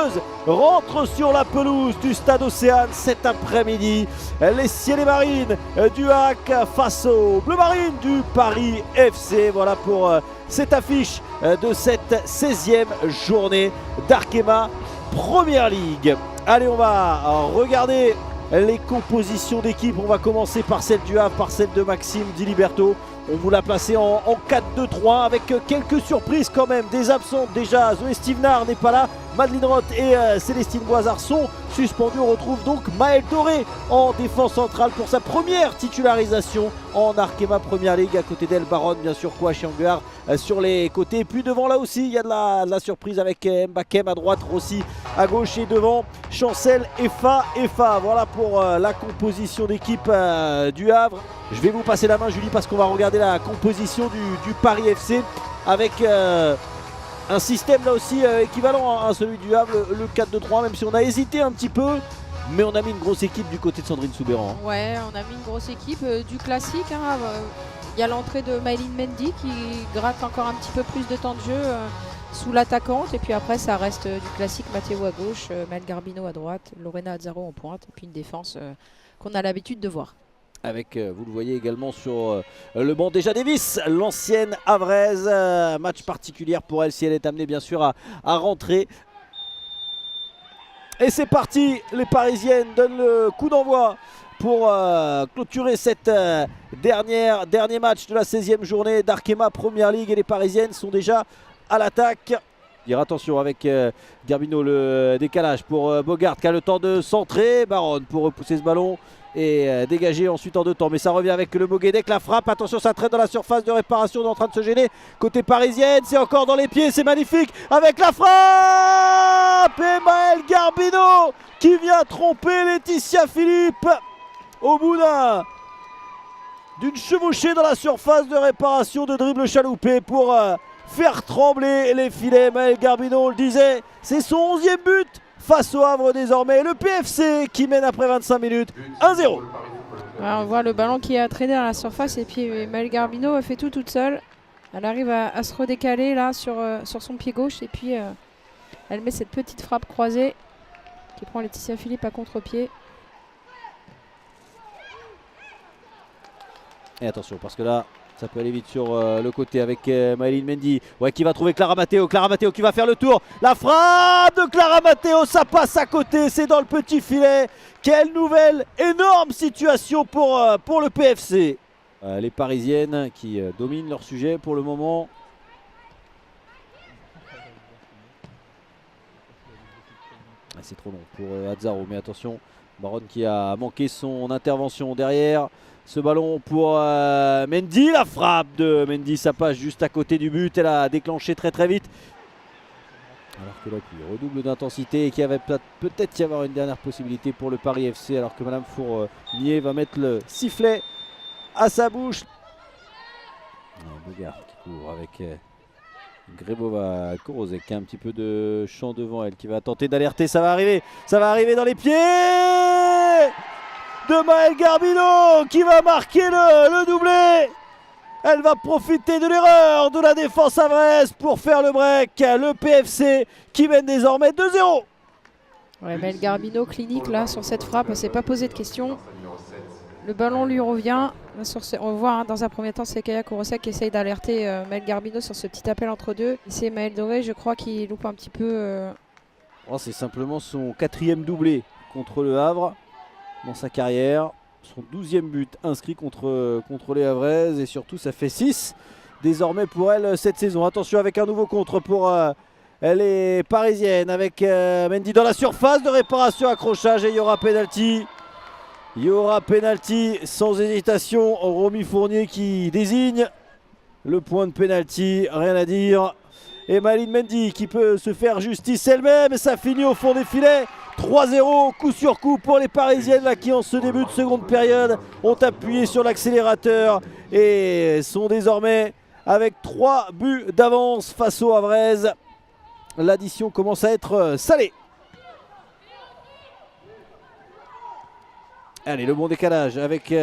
Bleues rentrent sur la pelouse du Stade Océane cet après-midi. Les Ciels et Marines du HAC face aux Bleu Marines du Paris FC. Voilà pour cette affiche de cette 16e journée d'Arkema Première Ligue. Allez, on va regarder les compositions d'équipe. On va commencer par celle du Havre, par celle de Maxime Di Liberto. On vous l'a placé en 4-2-3 avec quelques surprises quand même. Des absents déjà. Zoé Stevenard n'est pas là. Madeleine Roth et Célestine Boisard sont suspendus. On retrouve donc Maël Doré en défense centrale pour sa première titularisation en Arkema Première Ligue. À côté d'elle, Baronne, bien sûr, Kouachi Anguar sur les côtés. Et puis devant là aussi, il y a de la surprise avec Mbakem à droite, Rossi à gauche et devant Chancel, Efa. Voilà pour la composition d'équipe du Havre. Je vais vous passer la main, Julie, parce qu'on va regarder la composition du Paris FC avec un système là aussi équivalent à celui du Havre, le 4-2-3, même si on a hésité un petit peu. Mais on a mis une grosse équipe du côté de Sandrine Soubéran. Ouais, on a mis une grosse équipe du classique. Il y a l'entrée de Maëlyn Mendy qui gratte encore un petit peu plus de temps de jeu sous l'attaquante. Et puis après, ça reste du classique. Matteo à gauche, Maël Garbino à droite, Lorena Azzaro en pointe. Et puis une défense qu'on a l'habitude de voir. Avec, vous le voyez également sur le banc, déjà Davis, l'ancienne havraise. Match particulier pour elle si elle est amenée bien sûr à rentrer. Et c'est parti, les Parisiennes donnent le coup d'envoi pour clôturer cette dernier match de la 16e journée d'Arkema Première Ligue. Et les Parisiennes sont déjà à l'attaque. Dire attention avec Garbino, le décalage pour Bogart qui a le temps de centrer. Baronne pour repousser ce ballon et dégager ensuite en deux temps. Mais ça revient avec le Moguedec, la frappe. Attention, ça traîne dans la surface de réparation, on est en train de se gêner. Côté parisienne, c'est encore dans les pieds, c'est magnifique. Avec la frappe et Maël Garbino qui vient tromper Laetitia Philippe au bout d'une chevauchée dans la surface de réparation de dribble chaloupé pour faire trembler les filets. Maël Garbino, on le disait, c'est son 11e but face au Havre désormais. Le PFC qui mène après 25 minutes 1-0. On voit le ballon qui a traîné dans la surface et puis Maël Garbino fait tout toute seule. Elle arrive à se redécaler là sur son pied gauche et puis elle met cette petite frappe croisée qui prend Laetitia Philippe à contre-pied. Et attention parce que là ça peut aller vite sur le côté avec Maëlyn Mendy, ouais, qui va trouver Clara Matteo. Clara Matteo qui va faire le tour. La frappe de Clara Matteo, ça passe à côté, c'est dans le petit filet. Quelle nouvelle énorme situation pour le PFC. Les Parisiennes qui dominent leur sujet pour le moment. C'est trop long pour Azzaro, mais attention, Baronne qui a manqué son intervention derrière. Ce ballon pour Mendy, la frappe de Mendy, ça passe juste à côté du but, elle a déclenché très vite. Alors que là, puis redouble d'intensité et qu'il y avait peut-être y avoir une dernière possibilité pour le Paris FC, alors que Madame Fournier va mettre le sifflet à sa bouche. Bogart qui court avec Grebova Korosek qui a un petit peu de champ devant elle, qui va tenter d'alerter, ça va arriver dans les pieds de Maël Garbino qui va marquer le doublé. Elle va profiter de l'erreur de la défense havraise pour faire le break. Le PFC qui mène désormais 2-0. Ouais, Maël Garbino clinique là sur cette frappe, elle ne s'est pas posé de questions. Le ballon lui revient. On voit dans un premier temps, c'est Kaya Korosek qui essaye d'alerter Maël Garbino sur ce petit appel entre deux. C'est Maël Doré, je crois, qui loupe un petit peu. Oh, c'est simplement son 4e doublé contre le Havre dans sa carrière, son 12e but inscrit contre les Havraises et surtout ça fait 6 désormais pour elle cette saison. Attention avec un nouveau contre pour les Parisiennes avec Mendy dans la surface de réparation, accrochage et il y aura pénalty. Il y aura pénalty sans hésitation. Romy Fournier qui désigne le point de pénalty, rien à dire. Et Maëlyn Mendy qui peut se faire justice elle-même et ça finit au fond des filets. 3-0 coup sur coup pour les Parisiennes là, qui en ce début de seconde période ont appuyé sur l'accélérateur et sont désormais avec 3 buts d'avance face aux Havraises. L'addition commence à être salée. Allez, le bon décalage avec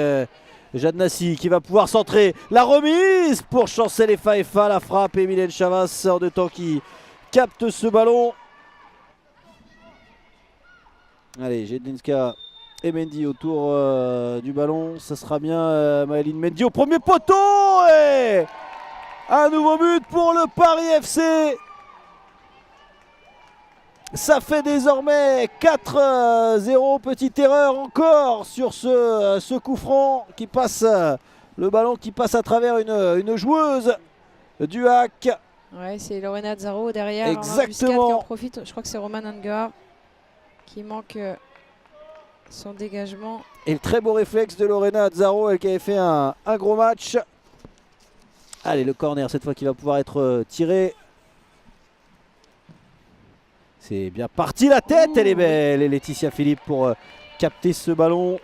Jade Nassi qui va pouvoir centrer. La remise pour Chancel Efa, la frappe et Mylène Chavas hors de temps qui capte ce ballon. Allez, Jedlinska et Mendy autour du ballon. Ça sera bien Maëlyn Mendy au premier poteau. Et un nouveau but pour le Paris FC. Ça fait désormais 4-0. Petite erreur encore sur ce coup franc qui passe, le ballon qui passe à travers une joueuse du HAC. Ouais, c'est Lorena Azzaro derrière. Exactement. Qui en profite. Je crois que c'est Roman Angar qui manque son dégagement. Et le très beau réflexe de Lorena Azzaro, elle qui avait fait un gros match. Allez, le corner cette fois qui va pouvoir être tiré. C'est bien parti, la tête, elle est belle. Et Laetitia Philippe pour capter ce ballon.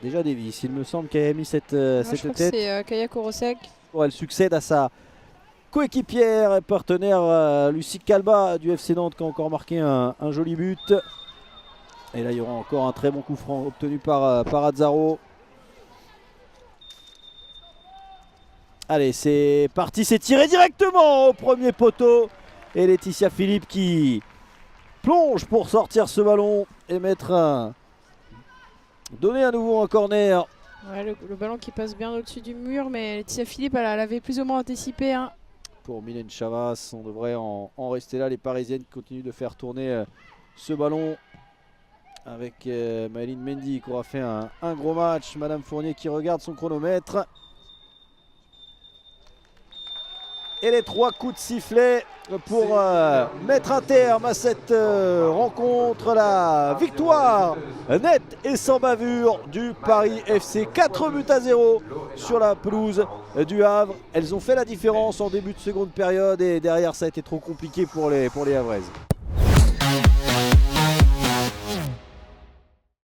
Déjà Davis, il me semble qu'elle a mis cette Je crois que tête. c'est Kaya Korosek. Elle succède à sa coéquipière et partenaire Lucie Calba du FC Nantes qui a encore marqué un joli but. Et là il y aura encore un très bon coup franc obtenu par Azzaro. Allez, c'est parti, c'est tiré directement au premier poteau. Et Laetitia Philippe qui plonge pour sortir ce ballon et donner à nouveau un corner. Ouais, le ballon qui passe bien au-dessus du mur, mais Laetitia Philippe, elle avait plus ou moins anticipé. Hein. Pour Mylène Chavas, on devrait en rester là. Les Parisiennes continuent de faire tourner ce ballon avec Maëlyn Mendy qui aura fait un gros match. Madame Fournier qui regarde son chronomètre. Et les 3 coups de sifflet pour mettre un terme à cette rencontre. La victoire nette et sans bavure du Paris FC. 4-0 sur la pelouse du Havre. Elles ont fait la différence en début de seconde période et derrière ça a été trop compliqué pour les Havraises.